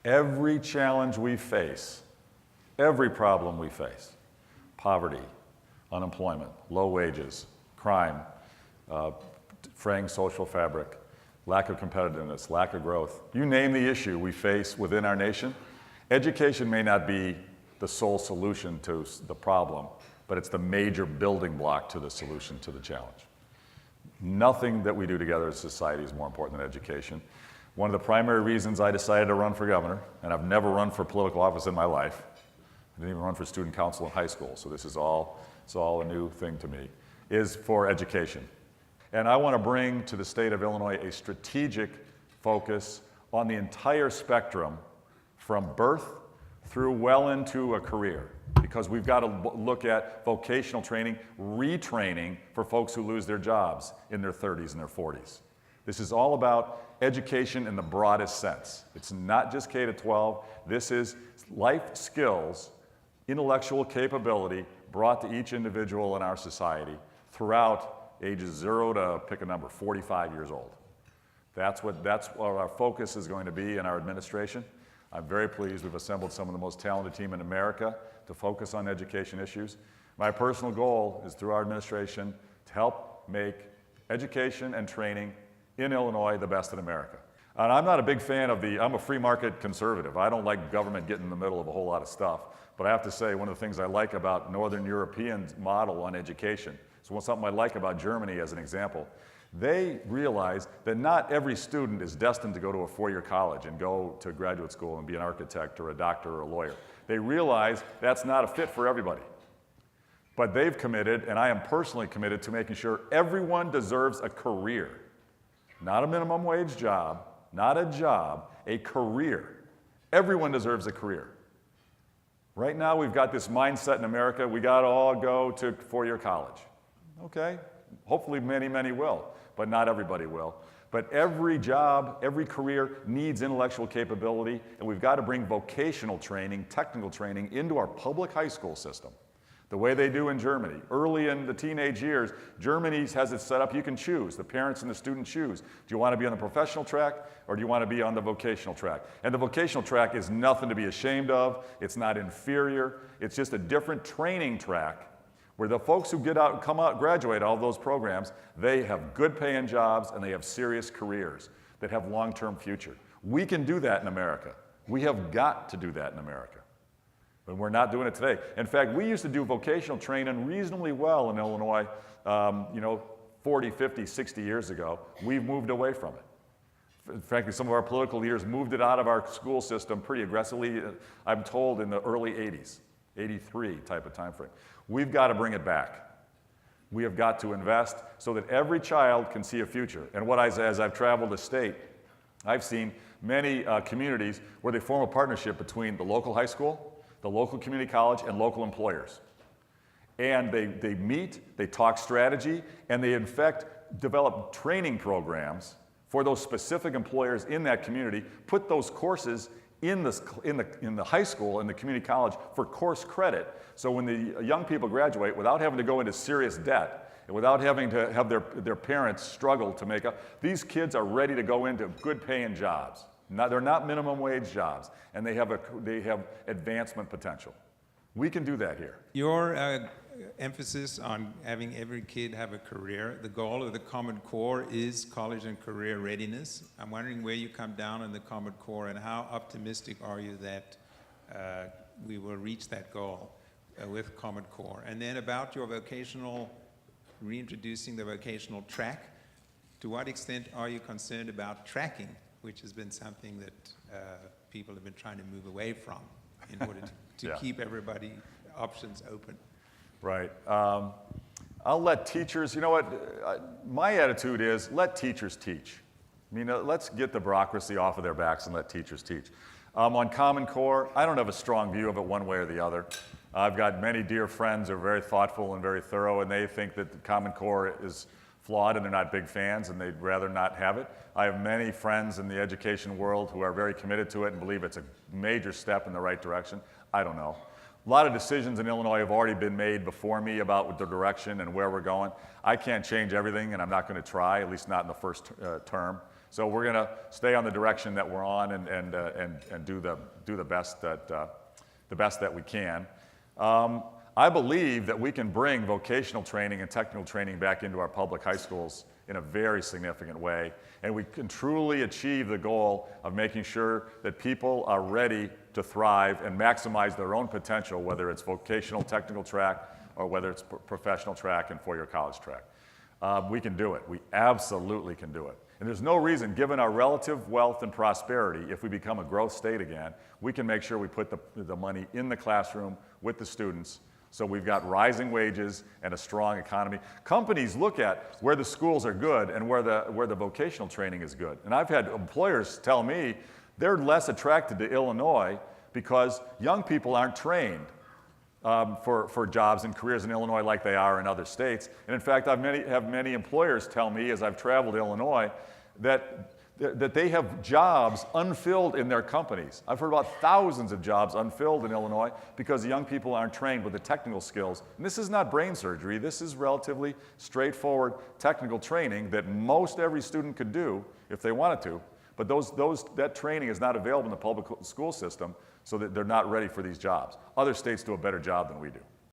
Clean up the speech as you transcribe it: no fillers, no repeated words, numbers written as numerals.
Every challenge we face, every problem we face, poverty, unemployment, low wages, crime, fraying social fabric, lack of competitiveness, lack of growth, you name the issue we face within our nation, education may not be the sole solution to the problem, but it's the major building block to the solution to the challenge. Nothing that we do together as a society is more important than education. One of the primary reasons I decided to run for governor, and I've never run for political office in my life, I didn't even run for student council in high school, so this is all a new thing to me, is for education. And I want to bring to the state of Illinois a strategic focus on the entire spectrum from birth through well into a career, because we've got to look at vocational training, retraining for folks who lose their jobs in their 30s and their 40s. This is all about education in the broadest sense. It's not just K to 12. This is life skills, intellectual capability brought to each individual in our society throughout ages 0 to, pick a number, 45 years old. That's what our focus is going to be in our administration. I'm very pleased we've assembled some of the most talented team in America to focus on education issues. My personal goal is through our administration to help make education and training in Illinois the best in America. And I'm not a big fan of I'm a free market conservative. I don't like government getting in the middle of a whole lot of stuff. But I have to say, one of the things I like about Northern European model on education, so something I like about Germany as an example, they realize that not every student is destined to go to a four-year college and go to graduate school and be an architect or a doctor or a lawyer. They realize that's not a fit for everybody. But they've committed, and I am personally committed, to making sure everyone deserves a career. Not a minimum wage job, not a job, a career. Everyone deserves a career. Right now we've got this mindset in America, we got to all go to four-year college. Okay, hopefully many, many will, but not everybody will. But every job, every career needs intellectual capability, and we've got to bring vocational training, technical training into our public high school system. The way they do in Germany. Early in the teenage years, Germany has it set up, you can choose. The parents and the student choose. Do you want to be on the professional track, or do you want to be on the vocational track? And the vocational track is nothing to be ashamed of. It's not inferior. It's just a different training track where the folks who get out, come out, graduate all those programs, they have good paying jobs and they have serious careers that have long-term future. We can do that in America. We have got to do that in America. But we're not doing it today. In fact, we used to do vocational training reasonably well in Illinois, 40, 50, 60 years ago. We've moved away from it. Frankly, some of our political leaders moved it out of our school system pretty aggressively, I'm told, in the early 80s, 83 type of time frame. We've got to bring it back. We have got to invest so that every child can see a future. And as I've traveled the state, I've seen many communities where they form a partnership between the local high school, the local community college, and local employers. And they meet, they talk strategy, and they in fact develop training programs for those specific employers in that community, put those courses in the high school and the community college for course credit. So when the young people graduate, without having to go into serious debt, and without having to have their parents struggle to make up, these kids are ready to go into good paying jobs. They're not minimum wage jobs, and they have advancement potential. We can do that here. Your emphasis on having every kid have a career, the goal of the Common Core is college and career readiness. I'm wondering where you come down on the Common Core and how optimistic are you that we will reach that goal with Common Core. And then about your reintroducing the vocational track, to what extent are you concerned about tracking, which has been something that people have been trying to move away from in order to Yeah. keep everybody options open? Right. I'll let teachers, you know what, my attitude is let teachers teach. I mean, let's get the bureaucracy off of their backs and let teachers teach. On Common Core, I don't have a strong view of it one way or the other. I've got many dear friends who are very thoughtful and very thorough, and they think that the Common Core is flawed and they're not big fans and they'd rather not have it. I have many friends in the education world who are very committed to it and believe it's a major step in the right direction. I don't know. A lot of decisions in Illinois have already been made before me about the direction and where we're going. I can't change everything, and I'm not going to try, at least not in the first term. So we're going to stay on the direction that we're on and do the best that we can. I believe that we can bring vocational training and technical training back into our public high schools in a very significant way, and we can truly achieve the goal of making sure that people are ready to thrive and maximize their own potential, whether it's vocational technical track or whether it's professional track and four-year college track. We can do it. We absolutely can do it. And there's no reason, given our relative wealth and prosperity, if we become a growth state again, we can make sure we put the money in the classroom with the students. So we've got rising wages and a strong economy. Companies look at where the schools are good and where the vocational training is good. And I've had employers tell me they're less attracted to Illinois because young people aren't trained for jobs and careers in Illinois like they are in other states. And in fact, I have many employers tell me as I've traveled to Illinois that they have jobs unfilled in their companies. I've heard about thousands of jobs unfilled in Illinois because young people aren't trained with the technical skills. And this is not brain surgery. This is relatively straightforward technical training that most every student could do if they wanted to. But that training is not available in the public school system, so that they're not ready for these jobs. Other states do a better job than we do.